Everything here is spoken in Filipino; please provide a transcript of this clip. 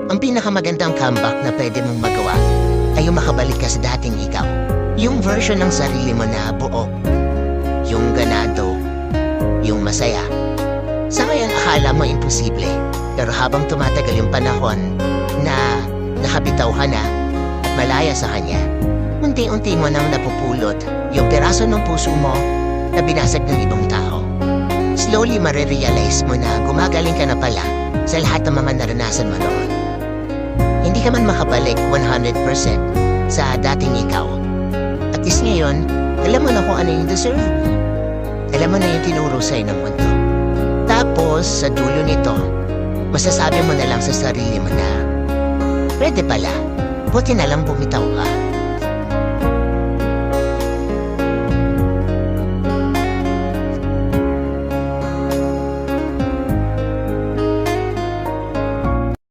Ang pinakamagandang comeback na pwede mong magawa ay yung makabalik ka sa dating ikaw. Yung version ng sarili mo na buo, yung ganado, yung masaya. Sa ngayon akala mo imposible, pero habang tumatagal yung panahon na nakabitaw ka na at malaya sa kanya, unti-unti mo nang napupulot yung piraso ng puso mo na binasag ng ibang tao. Slowly marirealize mo na gumagaling ka na pala sa lahat ng mga naranasan mo noon. Hindi ka man makabalik 100% sa dating ikaw. At least ngayon, alam mo na kung ano yung deserve mo. Alam mo na yung tinuro sa'yo ng mundo. Tapos, sa dulo nito, masasabi mo na lang sa sarili mo na, pwede pala, buti na lang bumitaw ka.